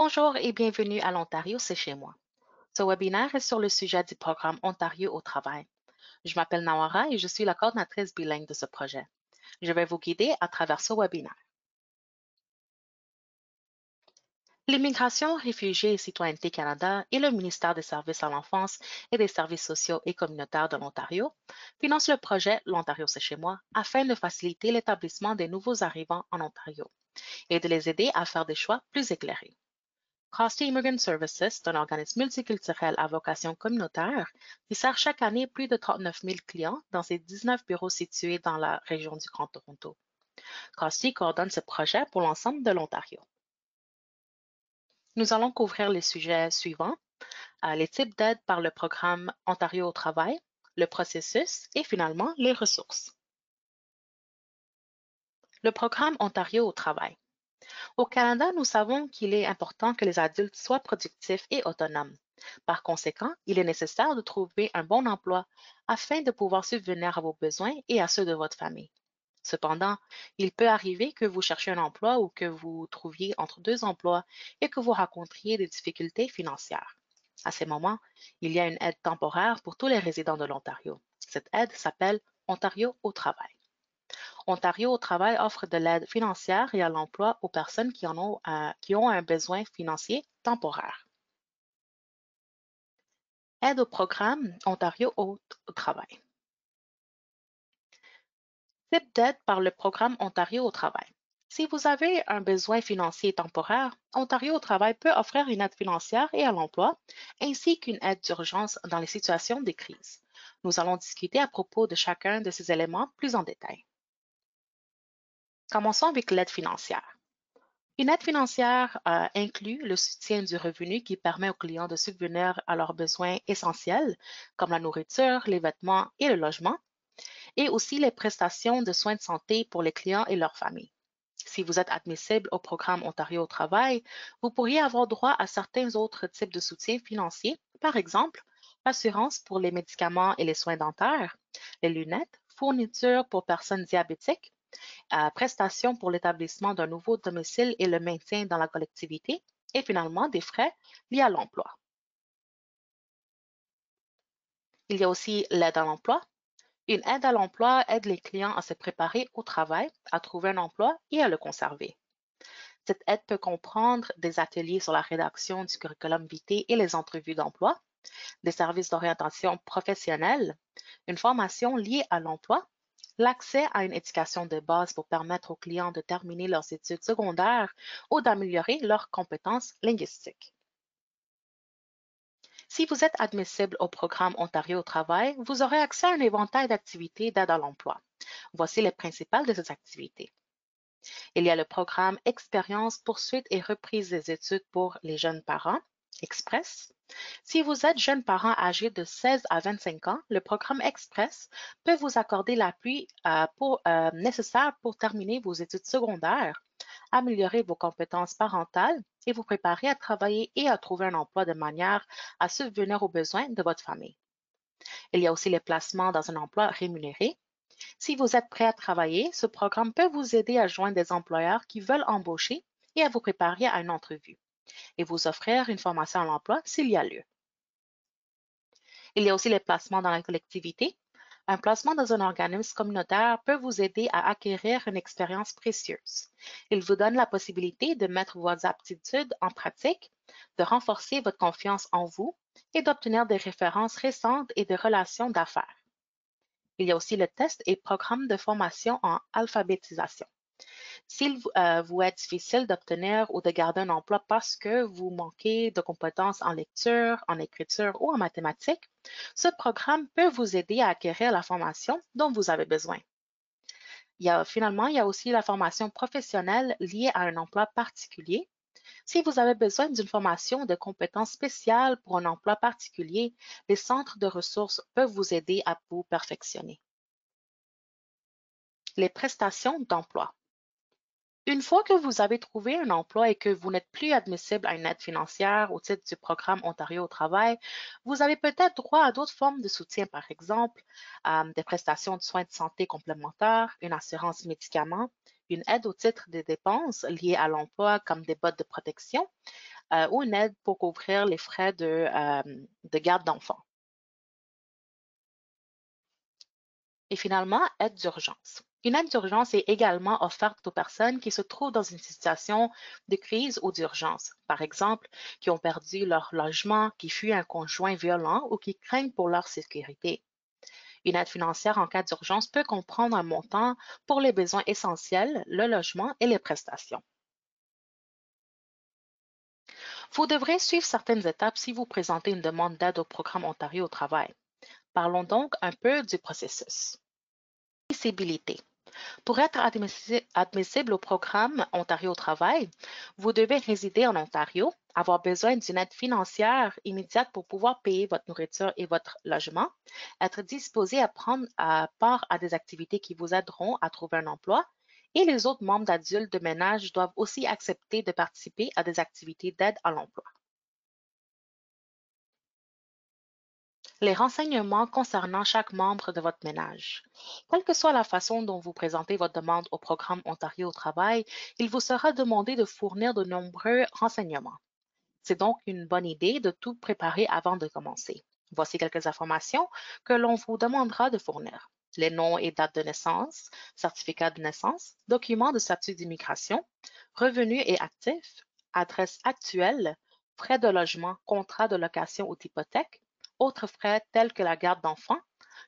Bonjour et bienvenue à l'Ontario, c'est chez moi. Ce webinaire est sur le sujet du programme Ontario au travail. Je m'appelle Nawara et je suis la coordinatrice bilingue de ce projet. Je vais vous guider à travers ce webinaire. L'Immigration, Réfugiés et Citoyenneté Canada et le ministère des Services à l'enfance et des services sociaux et communautaires de l'Ontario financent le projet L'Ontario, c'est chez moi afin de faciliter l'établissement des nouveaux arrivants en Ontario et de les aider à faire des choix plus éclairés. Costi Immigrant Services est un organisme multiculturel à vocation communautaire qui sert chaque année plus de 39 000 clients dans ses 19 bureaux situés dans la région du Grand Toronto. Costi coordonne ce projet pour l'ensemble de l'Ontario. Nous allons couvrir les sujets suivants, les types d'aide par le programme Ontario au travail, le processus et finalement les ressources. Le programme Ontario au travail. Au Canada, nous savons qu'il est important que les adultes soient productifs et autonomes. Par conséquent, il est nécessaire de trouver un bon emploi afin de pouvoir subvenir à vos besoins et à ceux de votre famille. Cependant, il peut arriver que vous cherchiez un emploi ou que vous trouviez entre deux emplois et que vous rencontriez des difficultés financières. À ces moments, il y a une aide temporaire pour tous les résidents de l'Ontario. Cette aide s'appelle Ontario au travail. Ontario au travail offre de l'aide financière et à l'emploi aux personnes qui ont un besoin financier temporaire. Aide au programme Ontario au travail. Type d'aide par le programme Ontario au travail. Si vous avez un besoin financier temporaire, Ontario au travail peut offrir une aide financière et à l'emploi, ainsi qu'une aide d'urgence dans les situations de crise. Nous allons discuter à propos de chacun de ces éléments plus en détail. Commençons avec l'aide financière. Une aide financière inclut le soutien du revenu qui permet aux clients de subvenir à leurs besoins essentiels, comme la nourriture, les vêtements et le logement, et aussi les prestations de soins de santé pour les clients et leurs familles. Si vous êtes admissible au programme Ontario au travail, vous pourriez avoir droit à certains autres types de soutien financier, par exemple l'assurance pour les médicaments et les soins dentaires, les lunettes, fournitures pour personnes diabétiques, prestations pour l'établissement d'un nouveau domicile et le maintien dans la collectivité, et finalement des frais liés à l'emploi. Il y a aussi l'aide à l'emploi. Une aide à l'emploi aide les clients à se préparer au travail, à trouver un emploi et à le conserver. Cette aide peut comprendre des ateliers sur la rédaction du curriculum vitae et les entrevues d'emploi, des services d'orientation professionnelle, une formation liée à l'emploi, l'accès à une éducation de base pour permettre aux clients de terminer leurs études secondaires ou d'améliorer leurs compétences linguistiques. Si vous êtes admissible au programme Ontario au travail, vous aurez accès à un éventail d'activités d'aide à l'emploi. Voici les principales de ces activités. Il y a le programme Expérience, poursuite et reprise des études pour les jeunes parents, Express. Si vous êtes jeune parent âgé de 16 à 25 ans, le programme Express peut vous accorder l'appui nécessaire pour terminer vos études secondaires, améliorer vos compétences parentales et vous préparer à travailler et à trouver un emploi de manière à subvenir aux besoins de votre famille. Il y a aussi les placements dans un emploi rémunéré. Si vous êtes prêt à travailler, ce programme peut vous aider à joindre des employeurs qui veulent embaucher et à vous préparer à une entrevue et vous offrir une formation à l'emploi s'il y a lieu. Il y a aussi les placements dans la collectivité. Un placement dans un organisme communautaire peut vous aider à acquérir une expérience précieuse. Il vous donne la possibilité de mettre vos aptitudes en pratique, de renforcer votre confiance en vous et d'obtenir des références récentes et des relations d'affaires. Il y a aussi le test et programme de formation en alphabétisation. S'il vous est difficile d'obtenir ou de garder un emploi parce que vous manquez de compétences en lecture, en écriture ou en mathématiques, ce programme peut vous aider à acquérir la formation dont vous avez besoin. Finalement, il y a aussi la formation professionnelle liée à un emploi particulier. Si vous avez besoin d'une formation de compétences spéciales pour un emploi particulier, les centres de ressources peuvent vous aider à vous perfectionner. Les prestations d'emploi. Une fois que vous avez trouvé un emploi et que vous n'êtes plus admissible à une aide financière au titre du programme Ontario au travail, vous avez peut-être droit à d'autres formes de soutien, par exemple des prestations de soins de santé complémentaires, une assurance médicaments, une aide au titre des dépenses liées à l'emploi comme des bottes de protection, ou une aide pour couvrir les frais de garde d'enfants. Et finalement, aide d'urgence. Une aide d'urgence est également offerte aux personnes qui se trouvent dans une situation de crise ou d'urgence, par exemple, qui ont perdu leur logement, qui fuient un conjoint violent ou qui craignent pour leur sécurité. Une aide financière en cas d'urgence peut comprendre un montant pour les besoins essentiels, le logement et les prestations. Vous devrez suivre certaines étapes si vous présentez une demande d'aide au programme Ontario au travail. Parlons donc un peu du processus. Admissibilité. Pour être admissible au programme Ontario au travail, vous devez résider en Ontario, avoir besoin d'une aide financière immédiate pour pouvoir payer votre nourriture et votre logement, être disposé à prendre part à des activités qui vous aideront à trouver un emploi, et les autres membres d'adultes de ménage doivent aussi accepter de participer à des activités d'aide à l'emploi. Les renseignements concernant chaque membre de votre ménage. Quelle que soit la façon dont vous présentez votre demande au programme Ontario au travail, il vous sera demandé de fournir de nombreux renseignements. C'est donc une bonne idée de tout préparer avant de commencer. Voici quelques informations que l'on vous demandera de fournir. Les noms et dates de naissance, certificat de naissance, documents de statut d'immigration, revenus et actifs, adresse actuelle, frais de logement, contrat de location ou d'hypothèque, autres frais tels que la garde d'enfants,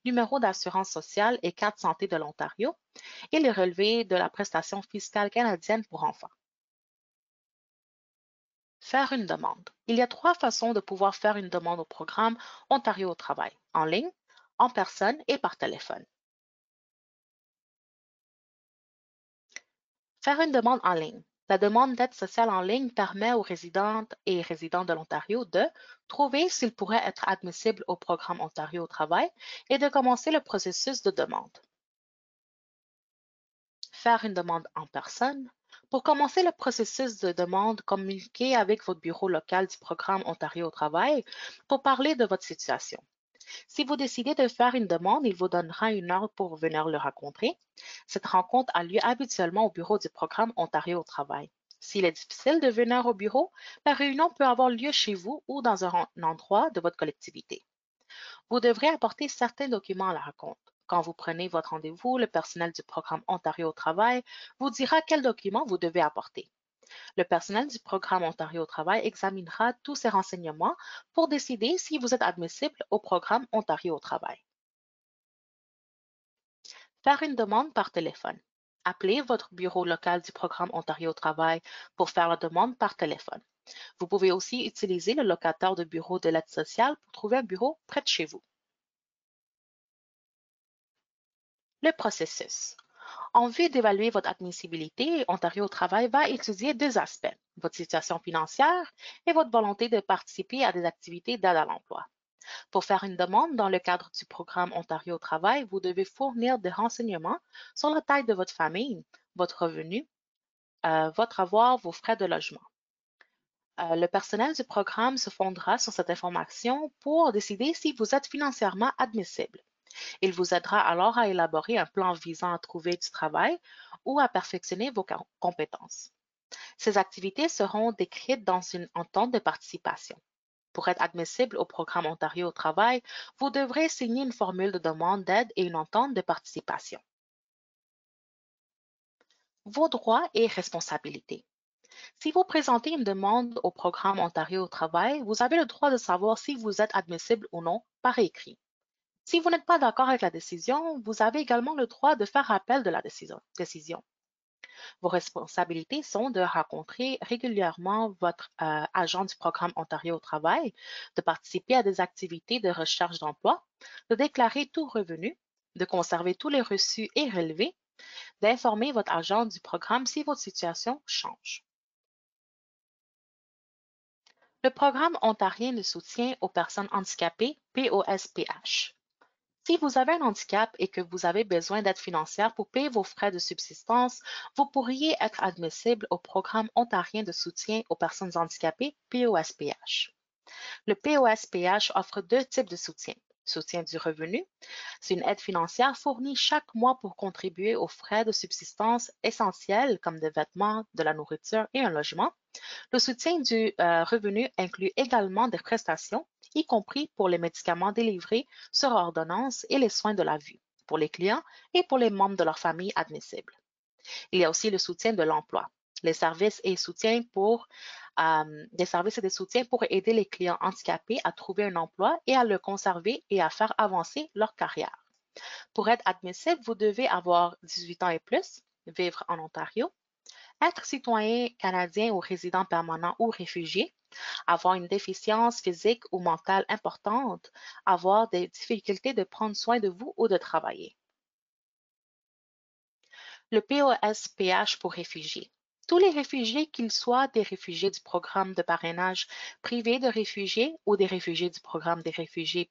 numéro d'assurance sociale et carte santé de l'Ontario et les relevés de la prestation fiscale canadienne pour enfants. Faire une demande. Il y a 3 façons de pouvoir faire une demande au programme Ontario au travail, en ligne, en personne et par téléphone. Faire une demande en ligne. La demande d'aide sociale en ligne permet aux résidentes et résidents de l'Ontario de trouver s'ils pourraient être admissibles au programme Ontario au travail et de commencer le processus de demande. Faire une demande en personne. Pour commencer le processus de demande, communiquez avec votre bureau local du programme Ontario au travail pour parler de votre situation. Si vous décidez de faire une demande, il vous donnera une heure pour venir le rencontrer. Cette rencontre a lieu habituellement au bureau du programme Ontario au travail. S'il est difficile de venir au bureau, la réunion peut avoir lieu chez vous ou dans un endroit de votre collectivité. Vous devrez apporter certains documents à la rencontre. Quand vous prenez votre rendez-vous, le personnel du programme Ontario au travail vous dira quels documents vous devez apporter. Le personnel du programme Ontario au travail examinera tous ces renseignements pour décider si vous êtes admissible au programme Ontario au travail. Faire une demande par téléphone. Appelez votre bureau local du programme Ontario au travail pour faire la demande par téléphone. Vous pouvez aussi utiliser le locateur de bureau de l'aide sociale pour trouver un bureau près de chez vous. Le processus. En vue d'évaluer votre admissibilité, Ontario au travail va étudier 2 aspects, votre situation financière et votre volonté de participer à des activités d'aide à l'emploi. Pour faire une demande dans le cadre du programme Ontario au travail, vous devez fournir des renseignements sur la taille de votre famille, votre revenu, votre avoir, vos frais de logement. Le personnel du programme se fondera sur cette information pour décider si vous êtes financièrement admissible. Il vous aidera alors à élaborer un plan visant à trouver du travail ou à perfectionner vos compétences. Ces activités seront décrites dans une entente de participation. Pour être admissible au programme Ontario au travail, vous devrez signer une formule de demande d'aide et une entente de participation. Vos droits et responsabilités. Si vous présentez une demande au programme Ontario au travail, vous avez le droit de savoir si vous êtes admissible ou non par écrit. Si vous n'êtes pas d'accord avec la décision, vous avez également le droit de faire appel de la décision. Vos responsabilités sont de rencontrer régulièrement votre agent du programme Ontario au travail, de participer à des activités de recherche d'emploi, de déclarer tout revenu, de conserver tous les reçus et relevés, d'informer votre agent du programme si votre situation change. Le programme ontarien de soutien aux personnes handicapées, POSPH. Si vous avez un handicap et que vous avez besoin d'aide financière pour payer vos frais de subsistance, vous pourriez être admissible au programme ontarien de soutien aux personnes handicapées, POSPH. Le POSPH offre 2 types de soutien. Soutien du revenu, c'est une aide financière fournie chaque mois pour contribuer aux frais de subsistance essentiels comme des vêtements, de la nourriture et un logement. Le soutien du revenu inclut également des prestations, y compris pour les médicaments délivrés sur ordonnance et les soins de la vue, pour les clients et pour les membres de leur famille admissibles. Il y a aussi le soutien de l'emploi, les services et soutiens pour des services et des soutiens pour aider les clients handicapés à trouver un emploi et à le conserver et à faire avancer leur carrière. Pour être admissible, vous devez avoir 18 ans et plus, vivre en Ontario, être citoyen canadien ou résident permanent ou réfugié, avoir une déficience physique ou mentale importante, avoir des difficultés de prendre soin de vous ou de travailler. Le POSPH pour réfugiés. Tous les réfugiés, qu'ils soient des réfugiés du programme de parrainage privé de réfugiés ou des réfugiés du programme des réfugiés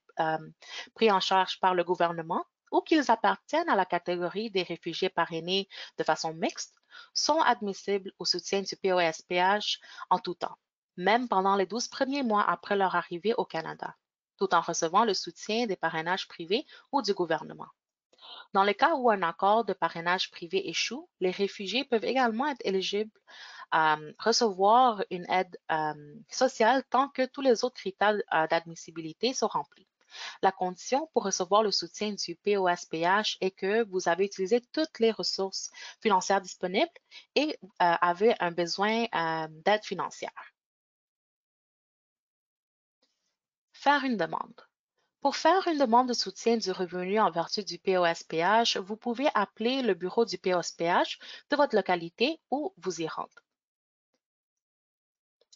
pris en charge par le gouvernement, ou qu'ils appartiennent à la catégorie des réfugiés parrainés de façon mixte, sont admissibles au soutien du POSPH en tout temps, même pendant les 12 premiers mois après leur arrivée au Canada, tout en recevant le soutien des parrainages privés ou du gouvernement. Dans le cas où un accord de parrainage privé échoue, les réfugiés peuvent également être éligibles à recevoir une aide sociale tant que tous les autres critères d'admissibilité sont remplis. La condition pour recevoir le soutien du POSPH est que vous avez utilisé toutes les ressources financières disponibles et avez un besoin d'aide financière. Faire une demande. Pour faire une demande de soutien du revenu en vertu du POSPH, vous pouvez appeler le bureau du POSPH de votre localité ou vous y rendre.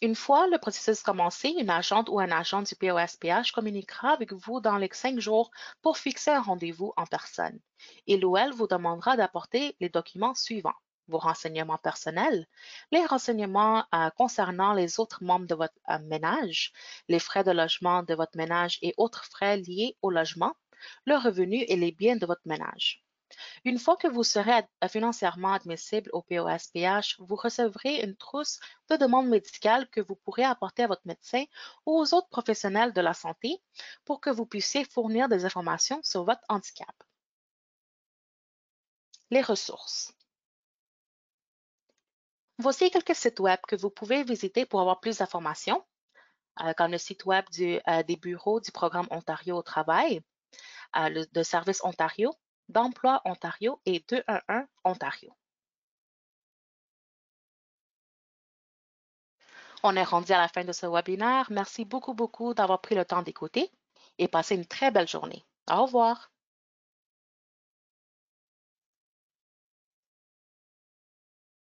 Une fois le processus commencé, une agente ou un agent du POSPH communiquera avec vous dans les 5 jours pour fixer un rendez-vous en personne. Il ou elle vous demandera d'apporter les documents suivants: vos renseignements personnels, les renseignements concernant les autres membres de votre ménage, les frais de logement de votre ménage et autres frais liés au logement, le revenu et les biens de votre ménage. Une fois que vous serez financièrement admissible au POSPH, vous recevrez une trousse de demandes médicales que vous pourrez apporter à votre médecin ou aux autres professionnels de la santé pour que vous puissiez fournir des informations sur votre handicap. Les ressources. Voici quelques sites web que vous pouvez visiter pour avoir plus d'informations, comme le site web des bureaux du programme Ontario au travail, de Service Ontario, d'Emploi Ontario et 211 Ontario. On est rendu à la fin de ce webinaire. Merci beaucoup d'avoir pris le temps d'écouter et passez une très belle journée. Au revoir.